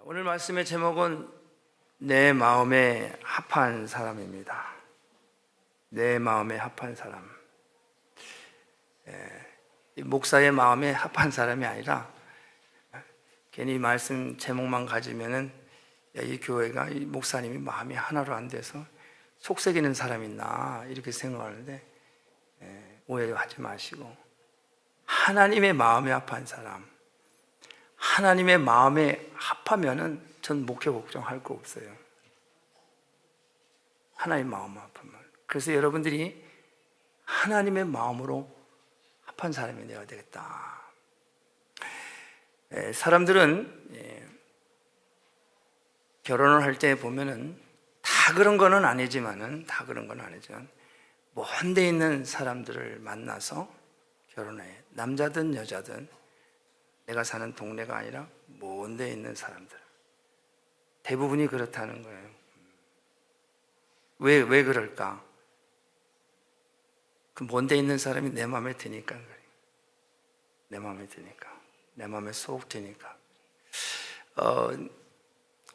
오늘 말씀의 제목은 내 마음에 합한 사람입니다. 내 마음에 합한 사람. 목사의 마음에 합한 사람이 아니라 괜히 말씀 제목만 가지면은 이 교회가 이 목사님이 마음이 하나로 안 돼서 속썩이는 사람이 있나 이렇게 생각하는데 오해하지 마시고 하나님의 마음에 합한 사람, 하나님의 마음에 합하면은 전 목회 걱정할 거 없어요. 하나님의 마음에 합하면. 그래서 여러분들이 하나님의 마음으로 합한 사람이 되어야 되겠다. 사람들은 결혼을 할 때 보면은 다 그런 거는 아니지만 먼 데 있는 사람들을 만나서 결혼해. 남자든 여자든 내가 사는 동네가 아니라 먼 데 있는 사람들. 대부분이 그렇다는 거예요. 왜 그럴까? 그 먼 데 있는 사람이 내 마음에 드니까 그래요. 내 마음에 드니까. 내 마음에 쏙 드니까.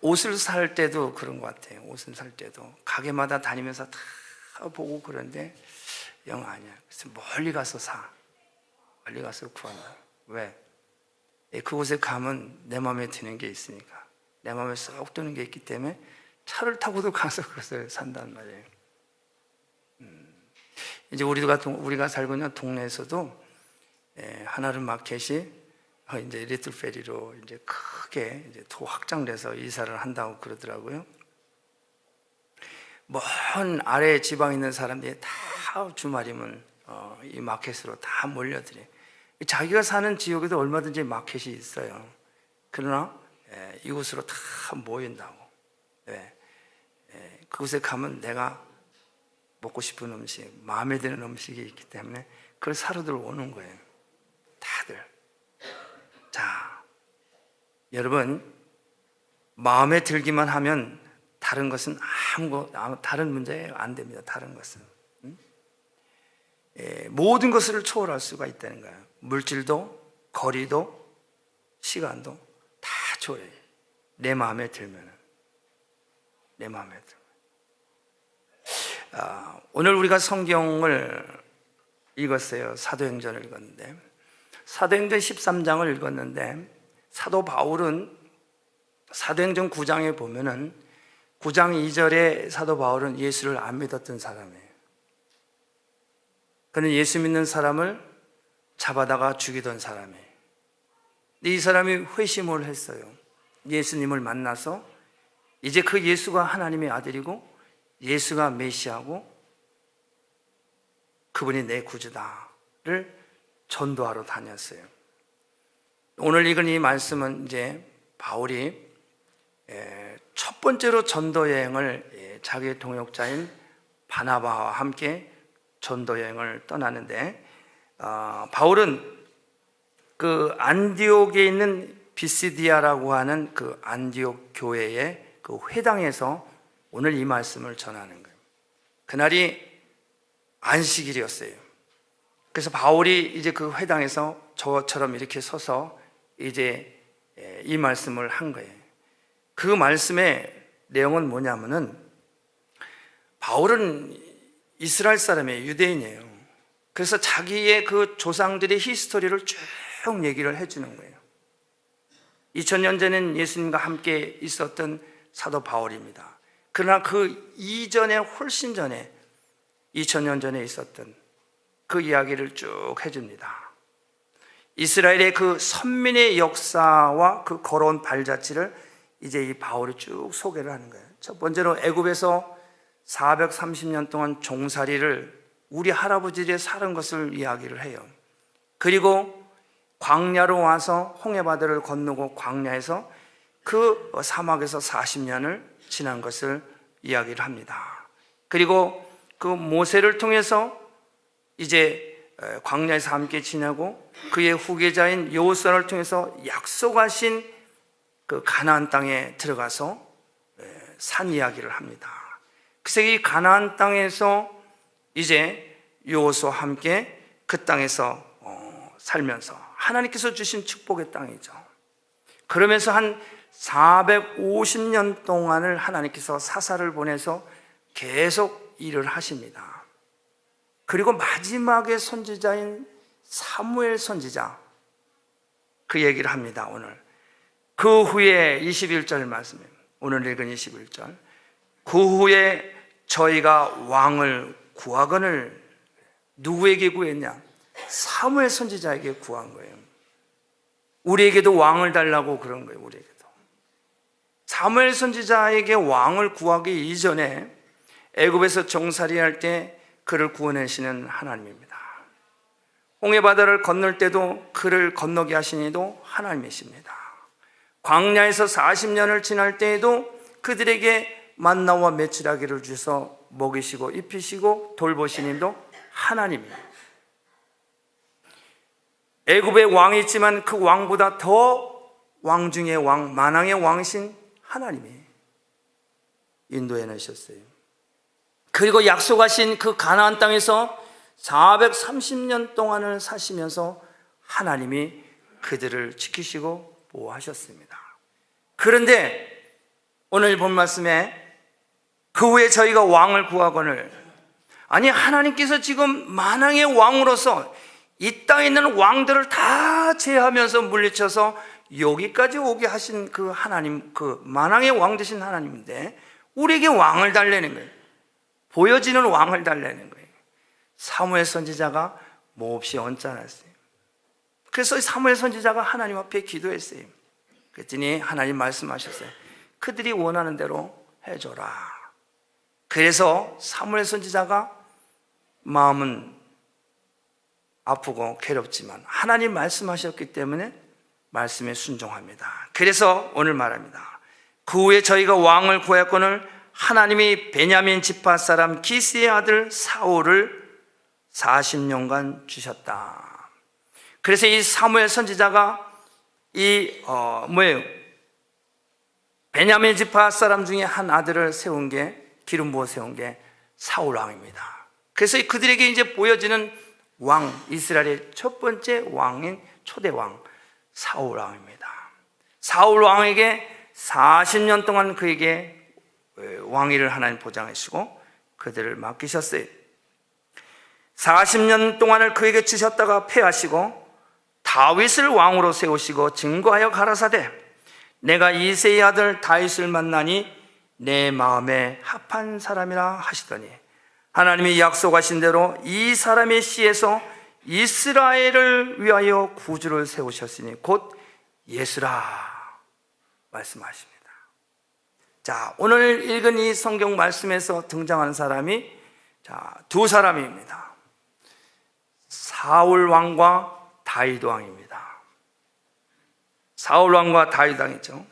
옷을 살 때도 그런 것 같아요. 옷을 살 때도 가게마다 다니면서 다 보고 그런데 영 아니야. 그래서 멀리 가서 사. 멀리 가서 구한다. 왜? 그곳에 가면 내 마음에 드는 게 있으니까. 내 마음에 쏙 드는 게 있기 때문에 차를 타고도 가서 그것을 산단 말이에요. 이제 우리가 살고 있는 동네에서도 하나름 마켓이 이제 리틀 페리로 이제 크게 이제 더 확장돼서 이사를 한다고 그러더라고요. 먼 아래 지방에 있는 사람들이 다 주말이면 이 마켓으로 다 몰려들어요. 자기가 사는 지역에도 얼마든지 마켓이 있어요. 그러나 이곳으로 다 모인다고. 그곳에 가면 내가 먹고 싶은 음식, 마음에 드는 음식이 있기 때문에 그걸 사러들 오는 거예요. 다들. 자, 여러분, 마음에 들기만 하면 다른 것은 다른 문제 안 됩니다. 다른 것은 모든 것을 초월할 수가 있다는 거예요. 물질도, 거리도, 시간도 다 초월해요. 내 마음에 들면은. 내 마음에 들면. 오늘 우리가 성경을 읽었어요. 사도행전을 읽었는데 사도행전 13장을 읽었는데 사도 바울은 사도행전 9장에 보면은 9장 2절에 사도 바울은 예수를 안 믿었던 사람이에요. 그는 예수 믿는 사람을 잡아다가 죽이던 사람이에요. 근데 이 사람이 회심을 했어요. 예수님을 만나서 이제 그 예수가 하나님의 아들이고 예수가 메시아고 그분이 내 구주다를 전도하러 다녔어요. 오늘 읽은 이 말씀은 이제 바울이 첫 번째로 전도 여행을 자기의 동역자인 바나바와 함께 전도 여행을 떠나는데 바울은 그 안디옥에 있는 비시디아라고 하는 그 안디옥 교회의 그 회당에서 오늘 이 말씀을 전하는 거예요. 그날이 안식일이었어요. 그래서 바울이 이제 그 회당에서 저처럼 이렇게 서서 이제 이 말씀을 한 거예요. 그 말씀의 내용은 뭐냐면은 바울은 이스라엘 사람이에요. 유대인이에요. 그래서 자기의 그 조상들의 히스토리를 쭉 얘기를 해주는 거예요. 2000년 전엔 예수님과 함께 있었던 사도 바울입니다. 그러나 그 이전에 훨씬 전에 2000년 전에 있었던 그 이야기를 쭉 해줍니다. 이스라엘의 그 선민의 역사와 그 걸어온 발자취를 이제 이 바울이 쭉 소개를 하는 거예요. 첫 번째로 애굽에서 430년 동안 종살이를 우리 할아버지들이 사는 것을 이야기를 해요. 그리고 광야로 와서 홍해바다를 건너고 광야에서 그 사막에서 40년을 지난 것을 이야기를 합니다. 그리고 그 모세를 통해서 이제 광야에서 함께 지내고 그의 후계자인 여호수아를 통해서 약속하신 그 가나안 땅에 들어가서 산 이야기를 합니다. 그래서 이 가나안 땅에서 이제 여호수아와 함께 그 땅에서 살면서 하나님께서 주신 축복의 땅이죠. 그러면서 한 450년 동안을 하나님께서 사사를 보내서 계속 일을 하십니다. 그리고 마지막에 선지자인 사무엘 선지자, 그 얘기를 합니다. 오늘 그 후에 21절 말씀입니다. 오늘 읽은 21절. 그 후에 저희가 왕을 구하거늘, 누구에게 구했냐? 사무엘 선지자에게 구한 거예요. 우리에게도 왕을 달라고 그런 거예요. 우리에게도. 사무엘 선지자에게 왕을 구하기 이전에 애굽에서 종살이할 때 그를 구원하시는 하나님입니다. 홍해바다를 건널 때도 그를 건너게 하신 이도 하나님이십니다. 광야에서 40년을 지날 때에도 그들에게 만나와 메추라기를 주셔서 먹이시고 입히시고 돌보신 이도 하나님입니다. 애굽의 왕이 있지만 그 왕보다 더 왕 중의 왕, 만왕의 왕이신 하나님이 인도해 내셨어요. 그리고 약속하신 그 가나안 땅에서 430년 동안을 사시면서 하나님이 그들을 지키시고 보호하셨습니다. 그런데 오늘 본 말씀에 그 후에 저희가 왕을 구하거늘, 아니 하나님께서 지금 만왕의 왕으로서 이 땅에 있는 왕들을 다 제하면서 물리쳐서 여기까지 오게 하신 그 하나님, 그 만왕의 왕 되신 하나님인데 우리에게 왕을 달라는 거예요. 보여지는 왕을 달라는 거예요. 사무엘 선지자가 몹시 언짢았어요. 그래서 사무엘 선지자가 하나님 앞에 기도했어요. 그랬더니 하나님 말씀하셨어요. 그들이 원하는 대로 해줘라. 그래서 사무엘 선지자가 마음은 아프고 괴롭지만 하나님 말씀하셨기 때문에 말씀에 순종합니다. 그래서 오늘 말합니다. 그 후에 저희가 왕을 구했거늘 하나님이 베냐민 지파 사람 기스의 아들 사울을 40년간 주셨다. 그래서 이 사무엘 선지자가 베냐민 지파 사람 중에 한 아들을 세운 게, 기름 부어 세운 게 사울 왕입니다. 그래서 그들에게 이제 보여지는 왕, 이스라엘의 첫 번째 왕인 초대 왕 사울 왕입니다. 사울 왕에게 40년 동안 그에게 왕위를 하나님 보장하시고 그들을 맡기셨어요. 40년 동안을 그에게 주셨다가 패하시고 다윗을 왕으로 세우시고 증거하여 가라사대 내가 이새의 아들 다윗을 만나니 내 마음에 합한 사람이라 하시더니 하나님이 약속하신 대로 이 사람의 씨에서 이스라엘을 위하여 구주를 세우셨으니 곧 예수라 말씀하십니다. 자, 오늘 읽은 이 성경 말씀에서 등장하는 사람이 두 사람입니다. 사울 왕과 다윗 왕입니다. 사울 왕과 다윗 왕이죠.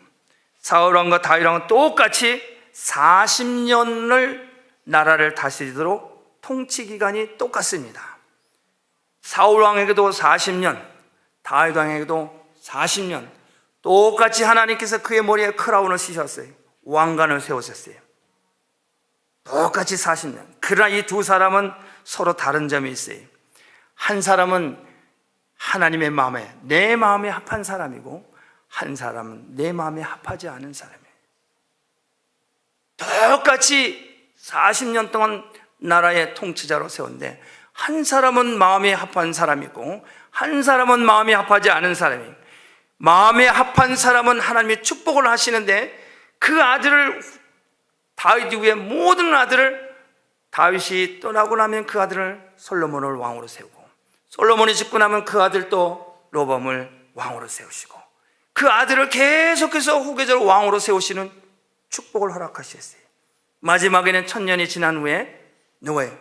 사울 왕과 다윗 왕은 똑같이 40년을 나라를 다스리도록 통치 기간이 똑같습니다. 사울 왕에게도 40년, 다윗 왕에게도 40년, 똑같이 하나님께서 그의 머리에 크라운을 씌셨어요. 왕관을 세우셨어요. 똑같이 40년. 그러나 이 두 사람은 서로 다른 점이 있어요. 한 사람은 하나님의 마음에, 내 마음에 합한 사람이고 한 사람은 내 마음에 합하지 않은 사람이에요. 똑같이 40년 동안 나라의 통치자로 세웠는데 한 사람은 마음에 합한 사람이고 한 사람은 마음에 합하지 않은 사람이에요. 마음에 합한 사람은 하나님이 축복을 하시는데 그 아들을, 다윗 이후에 모든 아들을, 다윗이 떠나고 나면 그 아들을 솔로몬을 왕으로 세우고 솔로몬이 죽고 나면 그 아들 또 로밤을 왕으로 세우시고 그 아들을 계속해서 후계자로 왕으로 세우시는 축복을 허락하셨어요. 마지막에는 1000년이 지난 후에 누구예요?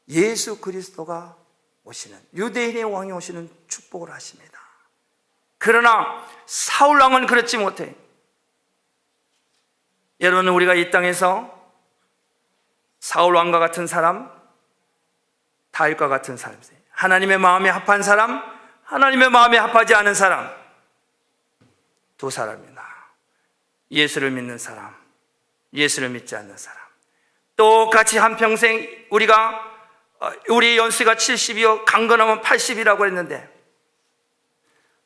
예수 그리스도가 오시는, 유대인의 왕이 오시는 축복을 하십니다. 그러나 사울 왕은 그렇지 못해요. 여러분, 우리가 이 땅에서 사울 왕과 같은 사람, 다윗과 같은 사람, 하나님의 마음에 합한 사람, 하나님의 마음에 합하지 않은 사람, 두 사람입니다. 예수를 믿는 사람, 예수를 믿지 않는 사람. 똑같이 한평생 우리 연수가 70이요 강건하면 80이라고 했는데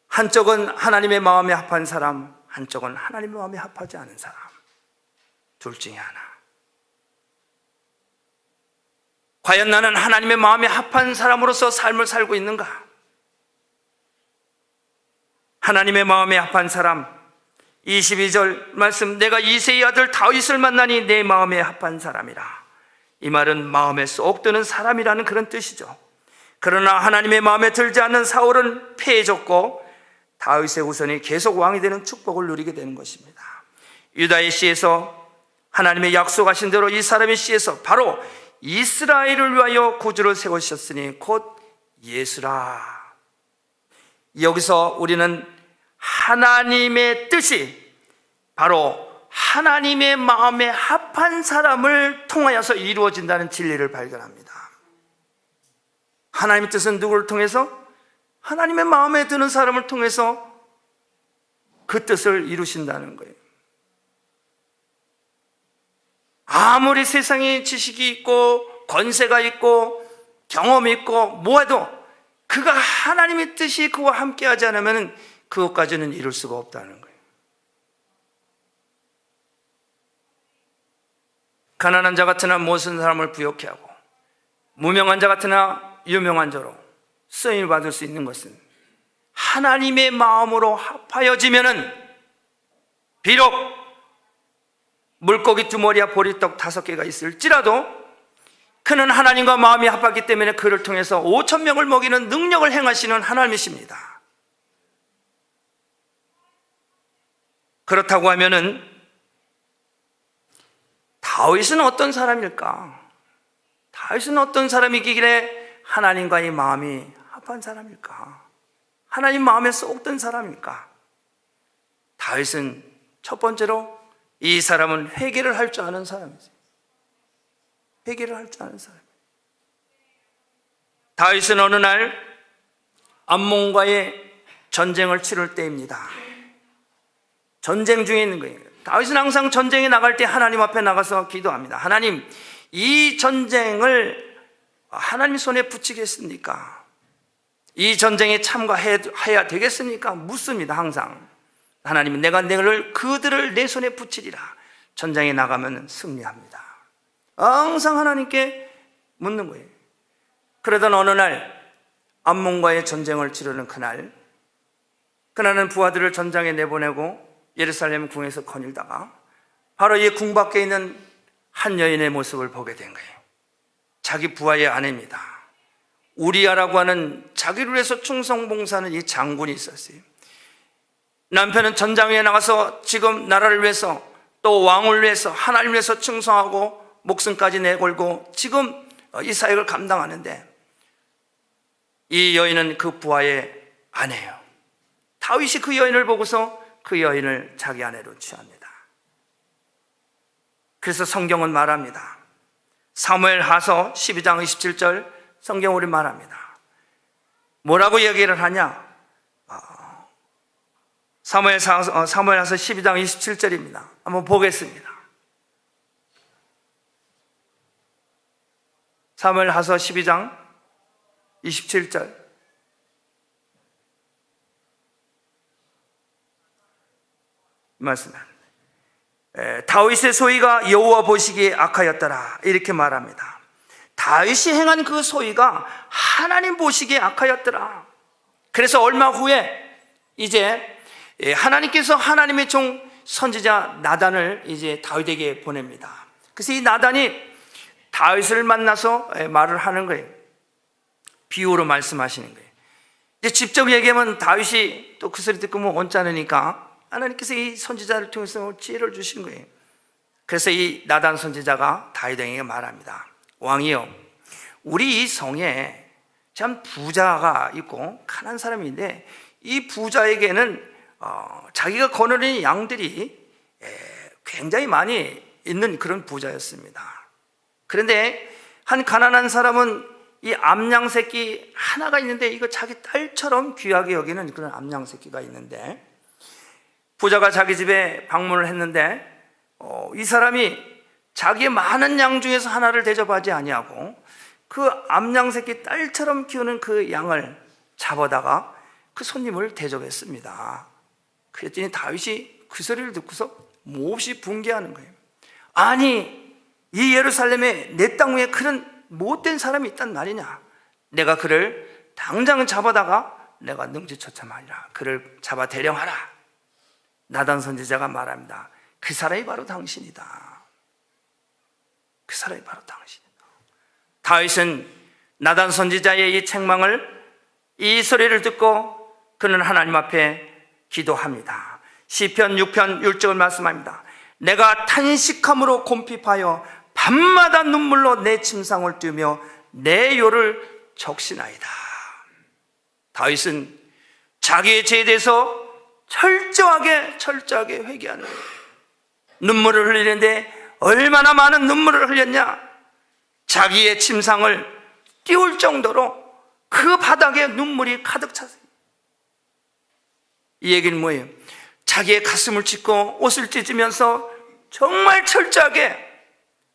한쪽은 하나님의 마음에 합한 사람, 한쪽은 하나님의 마음에 합하지 않은 사람. 둘 중에 하나. 과연 나는 하나님의 마음에 합한 사람으로서 삶을 살고 있는가? 하나님의 마음에 합한 사람, 22절 말씀, 내가 이새의 아들 다윗을 만나니 내 마음에 합한 사람이라. 이 말은 마음에 쏙 드는 사람이라는 그런 뜻이죠. 그러나 하나님의 마음에 들지 않는 사울은 패해졌고 다윗의 후손이 계속 왕이 되는 축복을 누리게 되는 것입니다. 유다의 씨에서 하나님의 약속하신 대로 이 사람의 씨에서 바로 이스라엘을 위하여 구주를 세우셨으니 곧 예수라. 여기서 우리는 하나님의 뜻이 바로 하나님의 마음에 합한 사람을 통하여서 이루어진다는 진리를 발견합니다. 하나님의 뜻은 누구를 통해서? 하나님의 마음에 드는 사람을 통해서 그 뜻을 이루신다는 거예요. 아무리 세상에 지식이 있고 권세가 있고 경험이 있고 뭐해도 그가 하나님의 뜻이 그와 함께하지 않으면 그것까지는 이룰 수가 없다는 거예요. 가난한 자 같으나 못쓴 사람을 부욕해 하고 무명한 자 같으나 유명한 자로 쓰임을 받을 수 있는 것은 하나님의 마음으로 합하여지면은 비록 물고기 2마리와 보리떡 5개가 있을지라도 그는 하나님과 마음이 합하기 때문에 그를 통해서 5,000명을 먹이는 능력을 행하시는 하나님이십니다. 그렇다고 하면은 다윗은 어떤 사람일까? 다윗은 어떤 사람이기에 하나님과의 마음이 합한 사람일까? 하나님 마음에 쏙 든 사람일까? 다윗은 첫 번째로 이 사람은 회개를 할 줄 아는 사람이지. 회개를 할 줄 아는 사람이에요. 다윗은 어느 날 암몬과의 전쟁을 치를 때입니다. 전쟁 중에 있는 거예요. 다윗은 항상 전쟁에 나갈 때 하나님 앞에 나가서 기도합니다. 하나님, 이 전쟁을 하나님 손에 붙이겠습니까? 이 전쟁에 참가해야 되겠습니까? 묻습니다. 항상 하나님은 내가 그들을 내 손에 붙이리라. 전쟁에 나가면 승리합니다. 항상 하나님께 묻는 거예요. 그러던 어느 날 암몬과의 전쟁을 치르는 그날은 부하들을 전장에 내보내고 예루살렘 궁에서 거닐다가 바로 이 궁 밖에 있는 한 여인의 모습을 보게 된 거예요. 자기 부하의 아내입니다. 우리아라고 하는 자기를 위해서 충성봉사하는 이 장군이 있었어요. 남편은 전장 위에 나가서 지금 나라를 위해서 또 왕을 위해서 하나님을 위해서 충성하고 목숨까지 내걸고 지금 이 사역을 감당하는데 이 여인은 그 부하의 아내예요. 다윗이 그 여인을 보고서 그 여인을 자기 아내로 취합니다. 그래서 성경은 말합니다. 사무엘하서 12장 27절 성경 우리 말합니다. 뭐라고 얘기를 하냐? 사무엘하서 12장 27절입니다. 한번 보겠습니다. 사무엘하서 12장 27절 말씀합니다. 다윗의 소위가 여호와 보시기에 악하였더라 이렇게 말합니다. 다윗이 행한 그 소위가 하나님 보시기에 악하였더라. 그래서 얼마 후에 이제 하나님께서 하나님의 종 선지자 나단을 이제 다윗에게 보냅니다. 그래서 이 나단이 다윗을 만나서 말을 하는 거예요. 비유로 말씀하시는 거예요. 이제 직접 얘기하면 다윗이 또 그 소리 듣고 뭐 언짢으니까 하나님께서 이 선지자를 통해서 지혜를 주신 거예요. 그래서 이 나단 선지자가 다윗에게 말합니다. 왕이여, 우리 이 성에 참 부자가 있고 가난한 사람인데 이 부자에게는 자기가 거느리는 양들이 굉장히 많이 있는 그런 부자였습니다. 그런데 한 가난한 사람은 이 암양 새끼 하나가 있는데 이거 자기 딸처럼 귀하게 여기는 그런 암양 새끼가 있는데 부자가 자기 집에 방문을 했는데 이 사람이 자기의 많은 양 중에서 하나를 대접하지 아니하고 그 암양 새끼 딸처럼 키우는 그 양을 잡아다가 그 손님을 대접했습니다. 그랬더니 다윗이 그 소리를 듣고서 몹시 분개하는 거예요. 아니, 이 예루살렘에 내 땅 위에 그런 못된 사람이 있단 말이냐? 내가 그를 당장 잡아다가 내가 능지처참하리라. 그를 잡아 대령하라. 나단 선지자가 말합니다. 그 사람이 바로 당신이다. 그 사람이 바로 당신이다. 다윗은 나단 선지자의 이 책망을, 이 소리를 듣고 그는 하나님 앞에 기도합니다. 시편 6편 1절을 말씀합니다. 내가 탄식함으로 곰핍하여 밤마다 눈물로 내 침상을 띄우며 내 요를 적시나이다. 다윗은 자기의 죄에 대해서 철저하게 회개하는 거예요. 눈물을 흘리는데 얼마나 많은 눈물을 흘렸냐? 자기의 침상을 띄울 정도로 그 바닥에 눈물이 가득 찼어요. 이 얘기는 뭐예요? 자기의 가슴을 찢고 옷을 찢으면서 정말 철저하게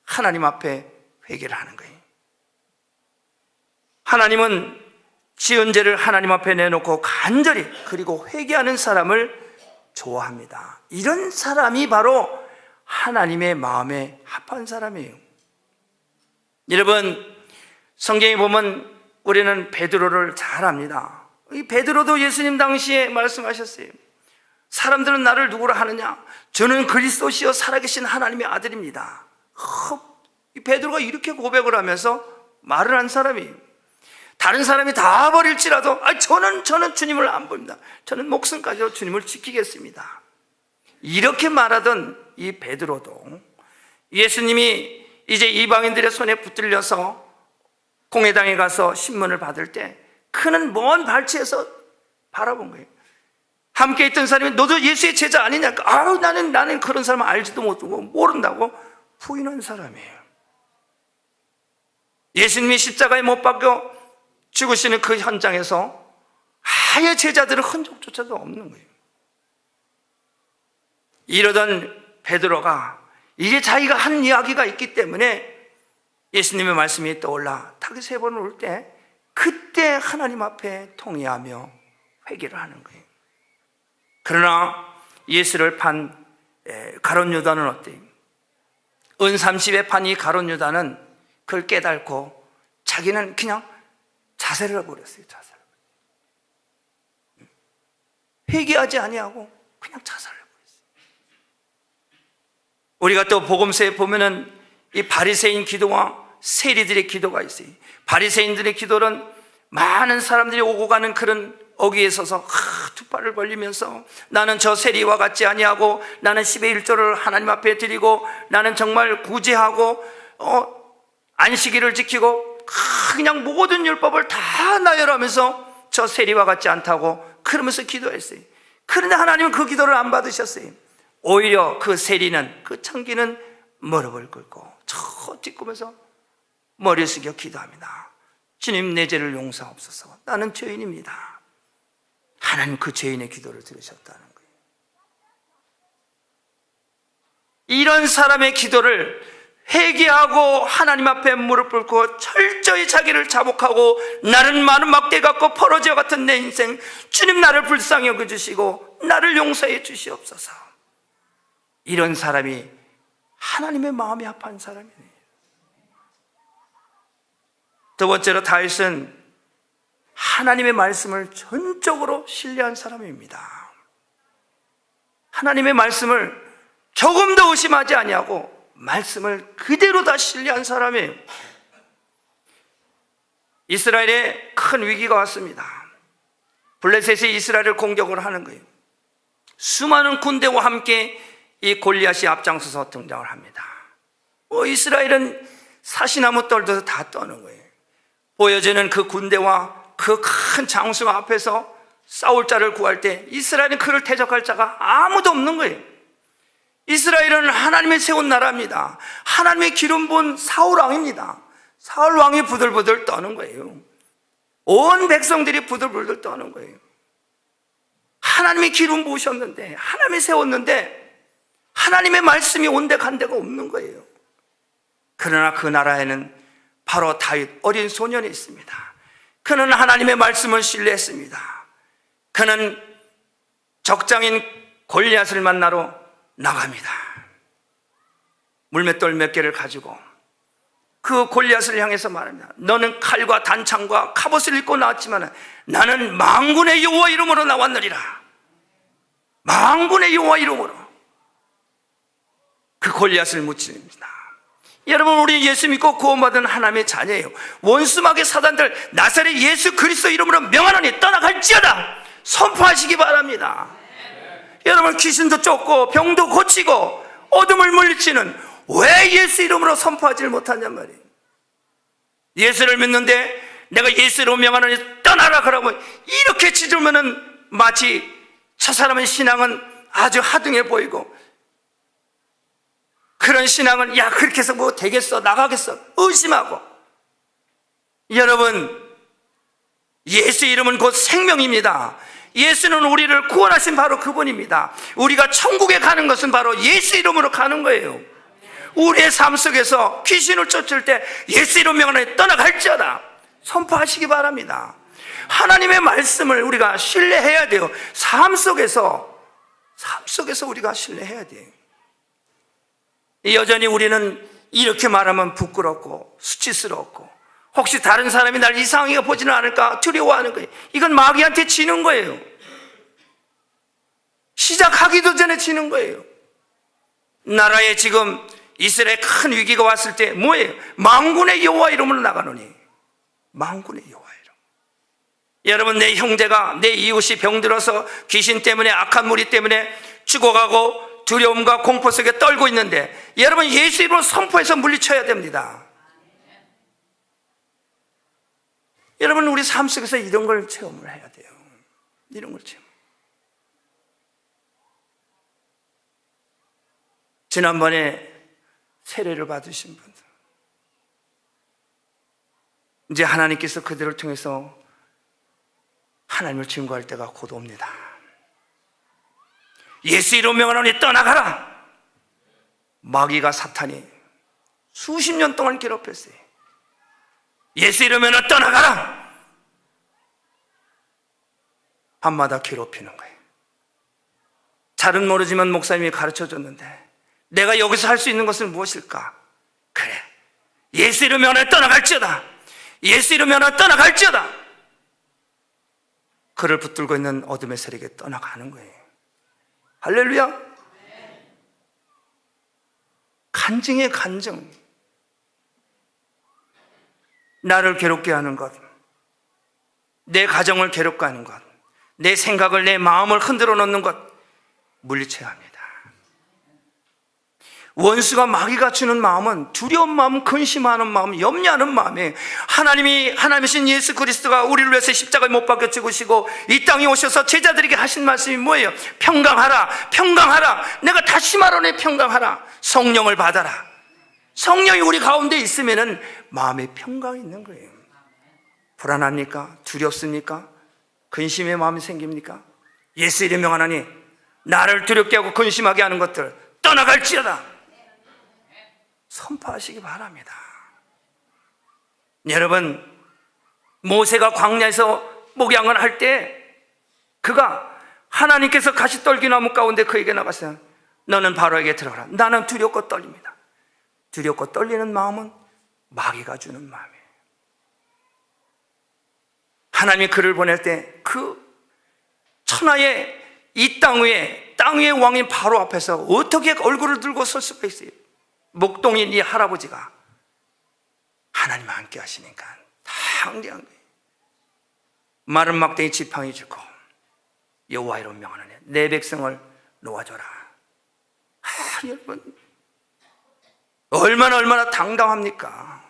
하나님 앞에 회개를 하는 거예요. 하나님은 지은 죄를 하나님 앞에 내놓고 간절히 그리고 회개하는 사람을 좋아합니다. 이런 사람이 바로 하나님의 마음에 합한 사람이에요. 여러분, 성경에 보면 우리는 베드로를 잘 압니다. 이 베드로도 예수님 당시에 말씀하셨어요. 사람들은 나를 누구라 하느냐? 저는 그리스도시요 살아계신 하나님의 아들입니다. 이 베드로가 이렇게 고백을 하면서 말을 한 사람이에요. 다른 사람이 다 버릴지라도 저는 주님을 안 봅니다. 저는 목숨까지도 주님을 지키겠습니다. 이렇게 말하던 이 베드로도 예수님이 이제 이방인들의 손에 붙들려서 공회당에 가서 신문을 받을 때 그는 먼 발치에서 바라본 거예요. 함께 있던 사람이 너도 예수의 제자 아니냐? 나는 그런 사람 알지도 못하고 모른다고 부인한 사람이에요. 예수님이 십자가에 못 박혀 죽으시는 그 현장에서 아예 제자들은 흔적조차도 없는 거예요. 이러던 베드로가 이제 자기가 한 이야기가 있기 때문에 예수님의 말씀이 떠올라 닭이 3번 울 때 그때 하나님 앞에 통회하며 회개를 하는 거예요. 그러나 예수를 판 가룟 유다는 어때요? 은 30에 판 이 가룟 유다는 그걸 깨닫고 자기는 그냥 자살을 해버렸어요. 자살. 회개하지 아니하고 그냥 자살을 해버렸어요. 우리가 또 복음서에 보면은 이 바리새인 기도와 세리들의 기도가 있어요. 바리새인들의 기도는 많은 사람들이 오고 가는 그런 어귀에 서서 두 팔을 벌리면서 나는 저 세리와 같지 아니하고 나는 10의 1조를 하나님 앞에 드리고 나는 정말 구제하고 안식일을 지키고 그냥 모든 율법을 다 나열하면서 저 세리와 같지 않다고 그러면서 기도했어요. 그런데 하나님은 그 기도를 안 받으셨어요. 오히려 그 세리는, 그 청기는 무릎을 꿇고 저 뒷꿈에서 머리 숙여 기도합니다. 주님, 내 죄를 용서하옵소서. 나는 죄인입니다. 하나님 그 죄인의 기도를 들으셨다는 거예요. 이런 사람의 기도를 회개하고 하나님 앞에 무릎 꿇고 철저히 자기를 자복하고 나는 많은 막대 같고 포로지와 같은 내 인생, 주님 나를 불쌍히 여겨주시고 나를 용서해 주시옵소서. 이런 사람이 하나님의 마음에 합한 사람이네요. 두 번째로 다윗은 하나님의 말씀을 전적으로 신뢰한 사람입니다. 하나님의 말씀을 조금도 의심하지 아니하고 말씀을 그대로 다 신뢰한 사람이에요. 이스라엘에 큰 위기가 왔습니다. 블레셋이 이스라엘을 공격을 하는 거예요. 수많은 군대와 함께 이 골리앗이 앞장서서 등장을 합니다. 이스라엘은 사시나무 떨듯 다 떠는 거예요. 보여지는 그 군대와 그 큰 장수 앞에서 싸울 자를 구할 때 이스라엘은 그를 대적할 자가 아무도 없는 거예요. 이스라엘은 하나님의 세운 나라입니다. 하나님의 기름 부은 사울 왕입니다. 사울 왕이 부들부들 떠는 거예요. 온 백성들이 부들부들 떠는 거예요. 하나님의 기름 부으셨는데, 하나님이 세웠는데 하나님의 말씀이 온데 간데가 없는 거예요. 그러나 그 나라에는 바로 다윗 어린 소년이 있습니다. 그는 하나님의 말씀을 신뢰했습니다. 그는 적장인 골리앗을 만나러 나갑니다. 물맷돌 몇 개를 가지고 그 골리앗을 향해서 말합니다. 너는 칼과 단창과 갑옷을 입고 나왔지만 나는 만군의 여호와 이름으로 나왔느니라. 만군의 여호와 이름으로 그 골리앗을 무찌릅니다. 여러분, 우리 예수 믿고 구원받은 하나님의 자녀예요. 원수마귀 사단들 나사렛 예수 그리스도 이름으로 명하노니 떠나갈지어다 선포하시기 바랍니다. 여러분, 귀신도 쫓고 병도 고치고 어둠을 물리치는 왜 예수 이름으로 선포하지 못하냔 말이에요. 예수를 믿는데 내가 예수 이름으로 명하노니 떠나라 그러고 이렇게 짖으면은 마치 저 사람의 신앙은 아주 하등해 보이고, 그런 신앙은 야 그렇게 해서 뭐 되겠어 나가겠어 의심하고. 여러분, 예수 이름은 곧 생명입니다. 예수는 우리를 구원하신 바로 그분입니다. 우리가 천국에 가는 것은 바로 예수 이름으로 가는 거예요. 우리의 삶 속에서 귀신을 쫓을 때 예수 이름 명하노니 떠나갈지어다 선포하시기 바랍니다. 하나님의 말씀을 우리가 신뢰해야 돼요. 삶 속에서 우리가 신뢰해야 돼요. 여전히 우리는 이렇게 말하면 부끄럽고 수치스럽고 혹시 다른 사람이 날 이상하게 보지는 않을까 두려워하는 거예요. 이건 마귀한테 지는 거예요. 시작하기도 전에 지는 거예요. 나라에 지금 이스라엘 큰 위기가 왔을 때 뭐예요? 만군의 여호와 이름으로 나가노니. 만군의 여호와 이름. 여러분, 내 형제가, 내 이웃이 병들어서 귀신 때문에, 악한 무리 때문에 죽어가고 두려움과 공포 속에 떨고 있는데 여러분, 예수 이름으로 선포해서 물리쳐야 됩니다. 여러분, 우리 삶 속에서 이런 걸 체험을 해야 돼요. 이런 걸 체험. 지난번에 세례를 받으신 분들, 이제 하나님께서 그들을 통해서 하나님을 증거할 때가 곧 옵니다. 예수 이름 명하노니 떠나가라. 마귀가 사탄이 수십 년 동안 괴롭혔어요. 예수 이름으로 떠나가라. 밤마다 괴롭히는 거예요. 잘은 모르지만 목사님이 가르쳐줬는데 내가 여기서 할 수 있는 것은 무엇일까? 그래, 예수 이름으로 떠나갈지어다. 예수 이름으로 떠나갈지어다. 그를 붙들고 있는 어둠의 세력에 떠나가는 거예요. 할렐루야. 간증이에요, 간증. 나를 괴롭게 하는 것, 내 가정을 괴롭게 하는 것, 내 생각을, 내 마음을 흔들어 놓는 것 물리쳐야 합니다. 원수가 마귀가 주는 마음은 두려운 마음, 근심하는 마음, 염려하는 마음이에요. 하나님이신 예수 그리스도가 우리를 위해서 십자가에 못 박혀 죽으시고 이 땅에 오셔서 제자들에게 하신 말씀이 뭐예요? 평강하라, 평강하라. 내가 다시 말하노니 평강하라. 성령을 받아라. 성령이 우리 가운데 있으면은 마음에 평강이 있는 거예요. 불안합니까? 두렵습니까? 근심의 마음이 생깁니까? 예수 이름 명하노니 나를 두렵게 하고 근심하게 하는 것들 떠나갈지어다 선포하시기 바랍니다. 여러분, 모세가 광야에서 목양을 할 때 그가 하나님께서 가시떨기나무 가운데 그에게 나갔어요. 너는 바로에게 들어가라. 나는 두렵고 떨립니다. 두렵고 떨리는 마음은 마귀가 주는 마음이에요. 하나님이 그를 보낼 때 그 천하의 이 땅 위의 왕인 바로 앞에서 어떻게 얼굴을 들고 설 수가 있어요? 목동인 이 할아버지가 하나님 함께 하시니까 당대한 거예요. 마른 막대기 지팡이 짚고 여호와 이름 명하노니 내 백성을 놓아줘라. 여러분, 얼마나 당당합니까?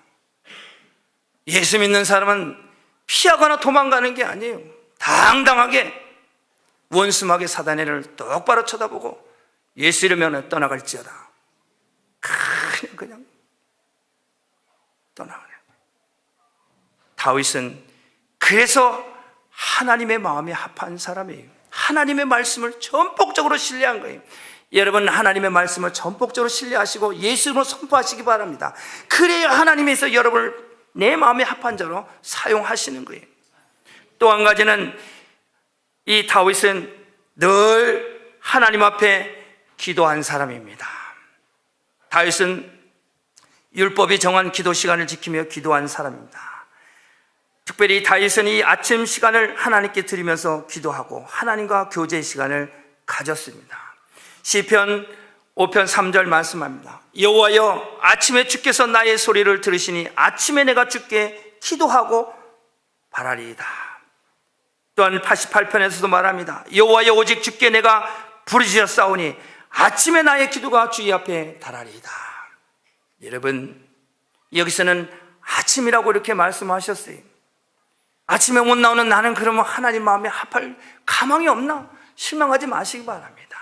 예수 믿는 사람은 피하거나 도망가는 게 아니에요. 당당하게 원수마귀 사단을 똑바로 쳐다보고 예수 이름으로 떠나갈지어다. 그냥 떠나가네. 다윗은 그래서 하나님의 마음에 합한 사람이에요. 하나님의 말씀을 전폭적으로 신뢰한 거예요. 여러분, 하나님의 말씀을 전폭적으로 신뢰하시고 예수 이름으로 선포하시기 바랍니다. 그래야 하나님께서 여러분을 내 마음에 합한 자로 사용하시는 거예요. 또 한 가지는 이 다윗은 늘 하나님 앞에 기도한 사람입니다. 다윗은 율법이 정한 기도 시간을 지키며 기도한 사람입니다. 특별히 다윗은 이 아침 시간을 하나님께 드리면서 기도하고 하나님과 교제 시간을 가졌습니다. 시편 5편 3절 말씀합니다. 여호와여, 아침에 주께서 나의 소리를 들으시니 아침에 내가 주께 기도하고 바라리이다. 또한 88편에서도 말합니다. 여호와여, 오직 주께 내가 부르짖었사오니 아침에 나의 기도가 주의 앞에 달하리이다. 여러분, 여기서는 아침이라고 이렇게 말씀하셨어요. 아침에 못 나오는 나는 그러면 하나님 마음에 합할 가망이 없나? 실망하지 마시기 바랍니다.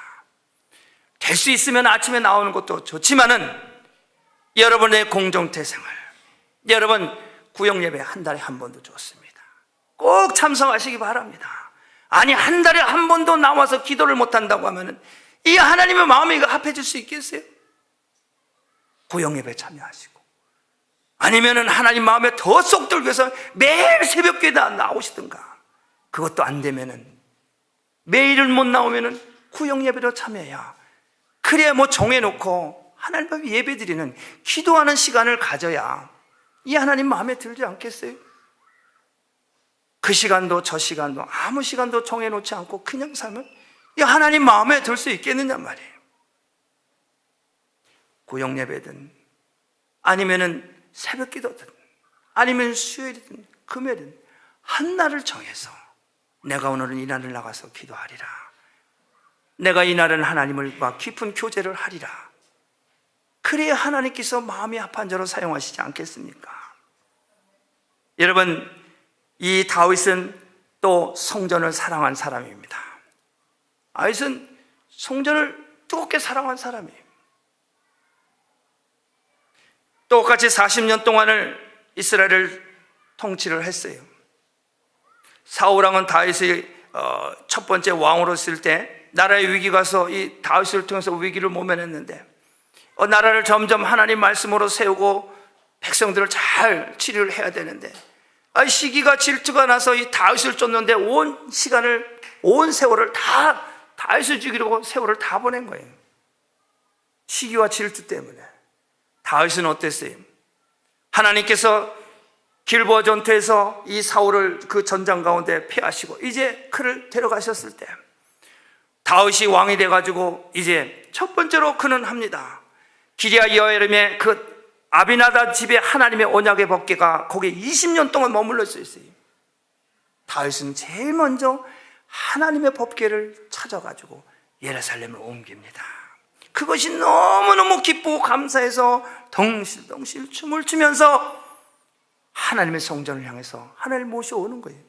될 수 있으면 아침에 나오는 것도 좋지만은 여러분의 공동태생활, 여러분 구역예배 한 달에 한 번도 좋습니다. 꼭 참석하시기 바랍니다. 아니, 한 달에 한 번도 나와서 기도를 못한다고 하면은 이 하나님의 마음에 이거 합해질 수 있겠어요? 구역예배 참여하시고, 아니면은 하나님 마음에 더 쏙 들기 위해서 매일 새벽기도에 나오시든가, 그것도 안 되면은 매일은 못 나오면은 구역예배로 참여해야, 그래야 뭐 정해놓고 하나님 앞에 예배드리는 기도하는 시간을 가져야 이 하나님 마음에 들지 않겠어요? 그 시간도 저 시간도 아무 시간도 정해놓지 않고 그냥 살면 이 하나님 마음에 들 수 있겠느냐 말이에요. 구역예배든 아니면은 새벽기도든 아니면 수요일이든 금요일이든 한 날을 정해서 내가 오늘은 이 날을 나가서 기도하리라, 내가 이 날은 하나님과 깊은 교제를 하리라, 그래야 하나님께서 마음이 합한 자로 사용하시지 않겠습니까? 여러분, 이 다윗은 또 성전을 사랑한 사람입니다. 다윗은 성전을 뜨겁게 사랑한 사람이에요. 똑같이 40년 동안을 이스라엘을 통치를 했어요. 사울왕은 다윗이 첫 번째 왕으로 있을 때 나라의 위기가 와서 이 다윗을 통해서 위기를 모면했는데, 나라를 점점 하나님 말씀으로 세우고 백성들을 잘 치료를 해야 되는데, 시기가 질투가 나서 이 다윗을 쫓는데 온 시간을, 온 세월을 다 다윗을 죽이려고 세월을 다 보낸 거예요. 시기와 질투 때문에. 다윗은 어땠어요? 하나님께서 길보아 전투에서 이 사울을 그 전장 가운데 피하시고 이제 그를 데려가셨을 때 다윗이 왕이 돼가지고 이제 첫 번째로 그는 합니다. 기리야 여아림의 그 아비나답 집에 하나님의 언약의 법궤가 거기에 20년 동안 머물러 있어요. 다윗은 제일 먼저 하나님의 법궤를 찾아가지고 예루살렘을 옮깁니다. 그것이 너무너무 기쁘고 감사해서 덩실덩실 춤을 추면서 하나님의 성전을 향해서 하나님을 모셔오는 거예요.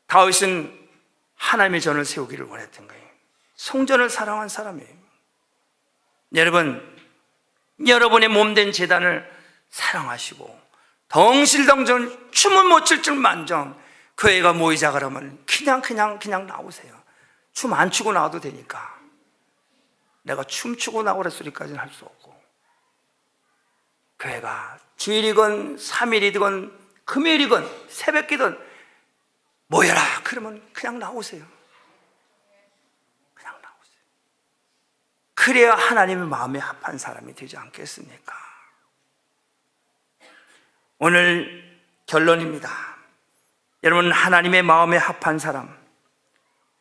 다윗은 하나님의 전을 세우기를 원했던 거예요. 성전을 사랑한 사람이에요. 여러분, 여러분의 몸된 제단을 사랑하시고 덩실덩실 춤을 못 출 줄 만정 교회가 모이자 그러면 그냥 나오세요. 춤 안 추고 나와도 되니까. 내가 춤추고 나오라 소리까지는 할 수 없고, 교회가 주일이건 3일이건 금요일이건 새벽기든 모여라 그러면 그냥 나오세요. 그냥 나오세요. 그래야 하나님의 마음에 합한 사람이 되지 않겠습니까? 오늘 결론입니다. 여러분, 하나님의 마음에 합한 사람,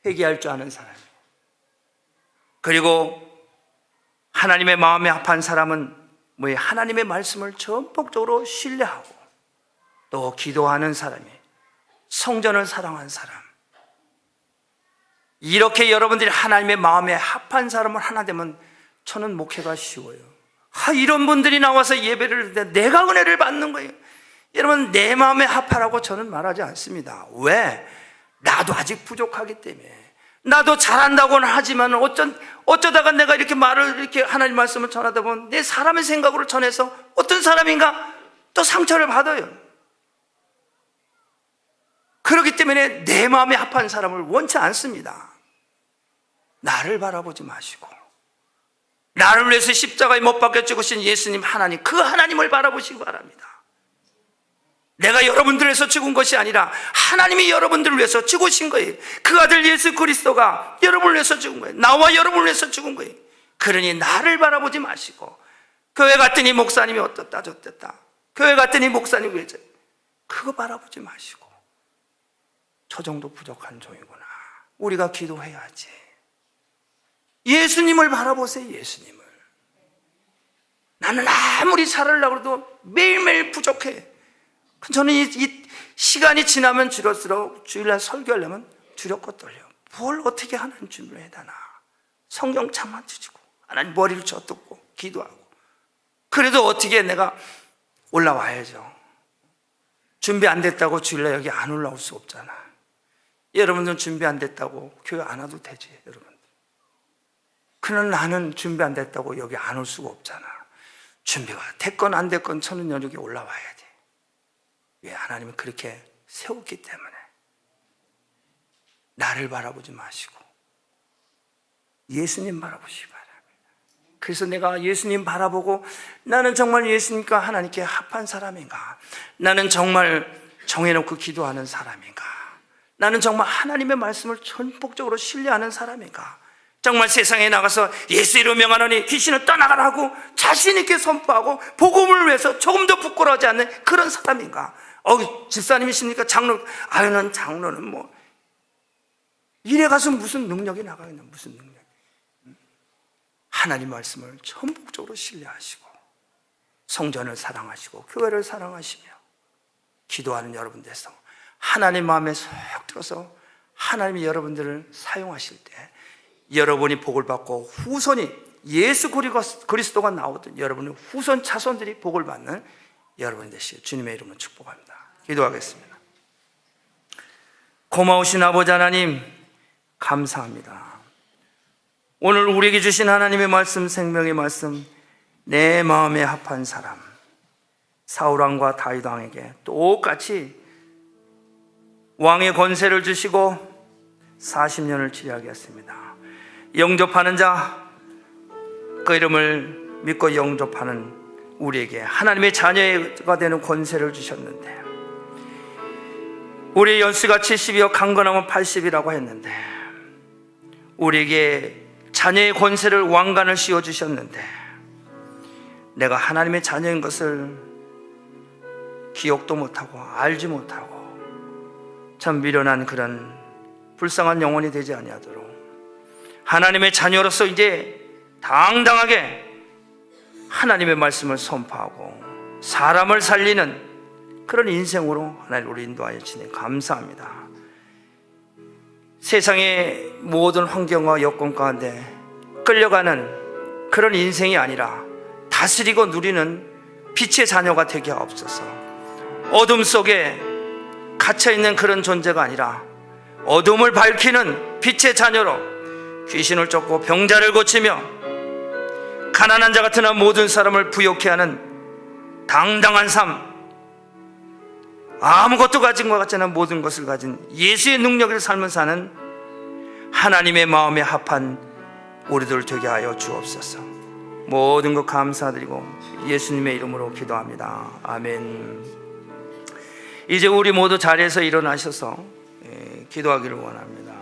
회개할 줄 아는 사람, 그리고 하나님의 마음에 합한 사람은 뭐예요? 하나님의 말씀을 전폭적으로 신뢰하고 또 기도하는 사람이, 성전을 사랑한 사람. 이렇게 여러분들이 하나님의 마음에 합한 사람을 하나 되면 저는 목회가 쉬워요. 이런 분들이 나와서 예배를 드는데 내가 은혜를 받는 거예요. 여러분, 내 마음에 합하라고 저는 말하지 않습니다. 왜? 나도 아직 부족하기 때문에. 나도 잘한다고는 하지만 어쩌다가 내가 이렇게 말을, 이렇게 하나님 말씀을 전하다 보면 내 사람의 생각으로 전해서 어떤 사람인가 또 상처를 받아요. 그렇기 때문에 내 마음에 합한 사람을 원치 않습니다. 나를 바라보지 마시고 나를 위해서 십자가에 못 박혀 죽으신 예수님 하나님, 그 하나님을 바라보시기 바랍니다. 내가 여러분들을 위해서 죽은 것이 아니라 하나님이 여러분들을 위해서 죽으신 거예요. 그 아들 예수 그리스도가 여러분을 위해서 죽은 거예요. 나와 여러분을 위해서 죽은 거예요. 그러니 나를 바라보지 마시고, 교회 갔더니 목사님이 어떻다 저떻다, 교회 갔더니 목사님 왜 저래, 그거 바라보지 마시고, 저 정도 부족한 종이구나, 우리가 기도해야지. 예수님을 바라보세요. 예수님을. 나는 아무리 잘하려고 해도 매일매일 부족해. 저는 이 시간이 지나면 줄일수록 주일날 설교하려면 두렵고 떨려. 뭘 어떻게 하나님 준비를 해다나. 성경 창만 뒤지고 하나님 머리를 젖듣고 기도하고. 그래도 어떻게 내가 올라와야죠. 준비 안 됐다고 주일날 여기 안 올라올 수 없잖아. 여러분들은 준비 안 됐다고 교회 안 와도 되지, 여러분들. 그러나 나는 준비 안 됐다고 여기 안 올 수가 없잖아. 준비가 됐건 안 됐건 저는 여기 올라와야 돼. 왜? 하나님은 그렇게 세웠기 때문에. 나를 바라보지 마시고 예수님 바라보시기 바랍니다. 그래서 내가 예수님 바라보고, 나는 정말 예수님과 하나님께 합한 사람인가? 나는 정말 정해놓고 기도하는 사람인가? 나는 정말 하나님의 말씀을 전폭적으로 신뢰하는 사람인가? 정말 세상에 나가서 예수 이름으로 명하노니 귀신을 떠나가라고 자신 있게 선포하고 복음을 위해서 조금 더 부끄러워하지 않는 그런 사람인가? 집사님이십니까? 장로? 아유, 난 장로는 뭐 이래 가서 무슨 능력이 나가겠나? 무슨 능력? 하나님 말씀을 전폭적으로 신뢰하시고 성전을 사랑하시고 교회를 사랑하시며 기도하는 여러분 돼서 하나님 마음에 쏙 들어서 하나님이 여러분들을 사용하실 때 여러분이 복을 받고 후손이 예수 그리스도가 나오던 여러분의 후손 자손들이 복을 받는 여러분이 되시길 주님의 이름으로 축복합니다. 기도하겠습니다. 고마우신 아버지 하나님, 감사합니다. 오늘 우리에게 주신 하나님의 말씀, 생명의 말씀, 내 마음에 합한 사람, 사울왕과 다윗왕에게 똑같이 왕의 권세를 주시고 40년을 치리하게 했습니다. 영접하는 자, 그 이름을 믿고 영접하는 우리에게 하나님의 자녀가 되는 권세를 주셨는데, 우리의 연수가 70이요 강건하면 80이라고 했는데, 우리에게 자녀의 권세를, 왕관을 씌워주셨는데, 내가 하나님의 자녀인 것을 기억도 못하고 알지 못하고 참 미련한 그런 불쌍한 영혼이 되지 아니하도록 하나님의 자녀로서 이제 당당하게 하나님의 말씀을 선포하고 사람을 살리는 그런 인생으로 하나님 우리 인도하여 주시니 감사합니다. 세상의 모든 환경과 여건 가운데 끌려가는 그런 인생이 아니라 다스리고 누리는 빛의 자녀가 되게 하옵소서. 어둠 속에 갇혀있는 그런 존재가 아니라 어둠을 밝히는 빛의 자녀로 귀신을 쫓고 병자를 고치며 가난한 자 같으나 모든 사람을 부욕해 하는 당당한 삶, 아무것도 가진 것 같지 않은 모든 것을 가진 예수의 능력을 삶을 사는 하나님의 마음에 합한 우리들 되게 하여 주옵소서. 모든 것 감사드리고 예수님의 이름으로 기도합니다. 아멘. 이제 우리 모두 자리에서 일어나셔서 기도하기를 원합니다.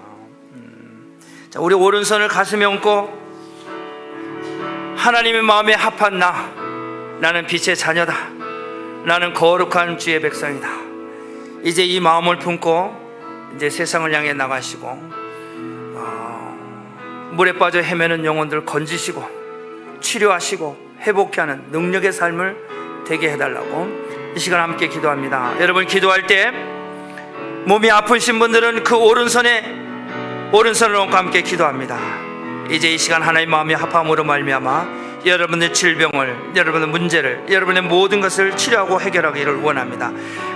자, 우리 오른손을 가슴에 얹고 하나님의 마음에 합한 나는 빛의 자녀다, 나는 거룩한 주의 백성이다. 이제 이 마음을 품고 이제 세상을 향해 나가시고 물에 빠져 헤매는 영혼들 건지시고 치료하시고 회복케 하는 능력의 삶을 되게 해달라고 이 시간 함께 기도합니다. 여러분, 기도할 때 몸이 아프신 분들은 그 오른손을 얹고 함께 기도합니다. 이제 이 시간 하나님 마음의 합함으로 말미암아 여러분의 질병을, 여러분의 문제를, 여러분의 모든 것을 치료하고 해결하기를 원합니다.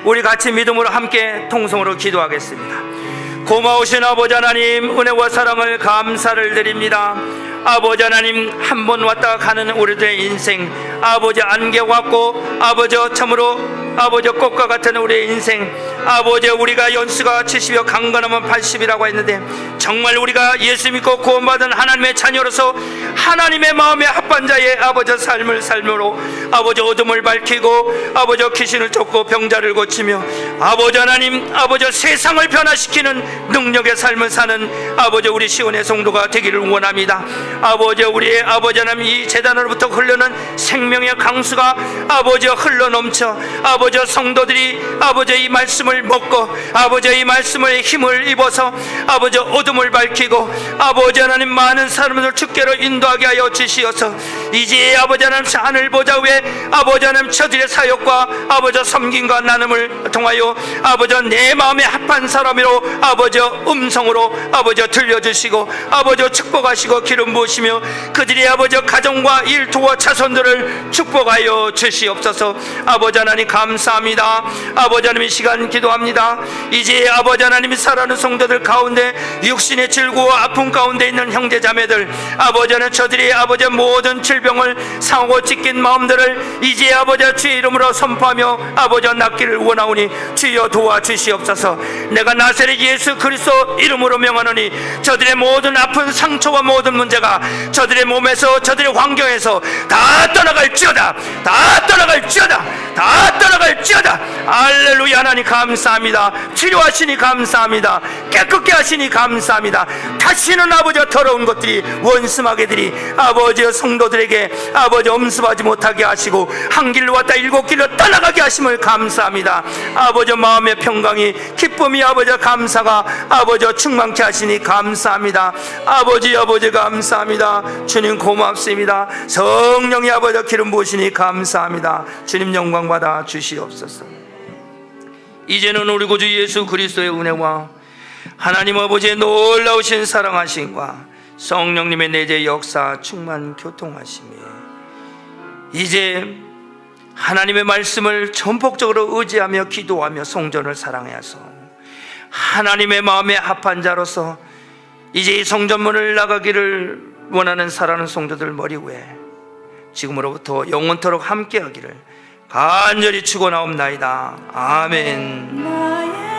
우리 같이 믿음으로 함께 통성으로 기도하겠습니다. 고마우신 아버지 하나님, 은혜와 사랑을 감사를 드립니다. 아버지 하나님, 한 번 왔다 가는 우리들의 인생, 아버지 안개 같고 아버지 참으로 아버지 꽃과 같은 우리의 인생, 아버지, 우리가 연수가 70이요 강건하면 80이라고 했는데, 정말 우리가 예수 믿고 구원받은 하나님의 자녀로서 하나님의 마음에 합한 자의 아버지 삶을 삶으로 아버지 어둠을 밝히고 아버지 귀신을 쫓고 병자를 고치며 아버지 하나님, 아버지 세상을 변화시키는 능력의 삶을 사는 아버지 우리 시온의 성도가 되기를 원합니다. 아버지, 우리의 아버지 하나님, 이 제단으로부터 흐르는 생명의 강수가 아버지 흘러넘쳐 아버지 성도들이 아버지 이 말씀을 먹고 아버지 이 말씀의 힘을 입어서 아버지 어둠을 밝히고 아버지 하나님 많은 사람들 주께로 인도하게 하여 주시어서 이제 아버지 하나님 하늘 보좌 위에 아버지 하나님 저들의 사역과 아버지 섬김과 나눔을 통하여 아버지 내 마음에 합한 사람으로 아버지 음성으로 아버지 들려주시고 아버지 축복하시고 기름 부으시며 그들의 아버지 가정과 일터와 자손들을 축복하여 주시옵소서. 아버지 하나님 감사합니다. 아버지 하나님 이 시간 기도합니다. 이제 아버지 하나님이 살아가는 성도들 가운데 육신의 질고와 아픔 가운데 있는 형제자매들 아버지 하나님 저들이 아버지 모든 질병을 상하고 찢긴 마음들을 이제 아버지 주의 이름으로 선포하며 아버지 낫기를 원하오니 주여 도와주시옵소서. 내가 나사렛 예수 그리스도 이름으로 명하노니 저들의 모든 아픈 상처와 모든 문제가 저들의 몸에서 저들의 환경에서 다 떠나갈지어다. 다 떠나갈지어다. 다 떠나갈지어다. 할렐루야. 하나님 감사합니다. 치료하시니 감사합니다. 깨끗게 하시니 감사합니다. 다시는 아버지 더러운 것들이 원수마귀들이 아버지 성도들에게 아버지 엄습하지 못하게 하시고 한 길로 왔다 일곱 길로 떠나가게 하심을 감사합니다. 아버지 마음의 평강이 기쁨이 아버지 감사가 아버지 충만케 하시니 감사합니다. 아버지 감사합니다. 주님 고맙습니다. 성령의 아버지 기름 부으시니 감사합니다. 주님 영광 받아 주시옵소서. 이제는 우리 구주 예수 그리스도의 은혜와 하나님 아버지의 놀라우신 사랑하심과 성령님의 내재 역사 충만 교통하심이 이제 하나님의 말씀을 전폭적으로 의지하며 기도하며 성전을 사랑하여서 하나님의 마음에 합한 자로서 이제 이 성전문을 나가기를 원하는 사랑하는 성도들 머리 위에 지금으로부터 영원토록 함께하기를 간절히 축원하옵나이다. 아멘.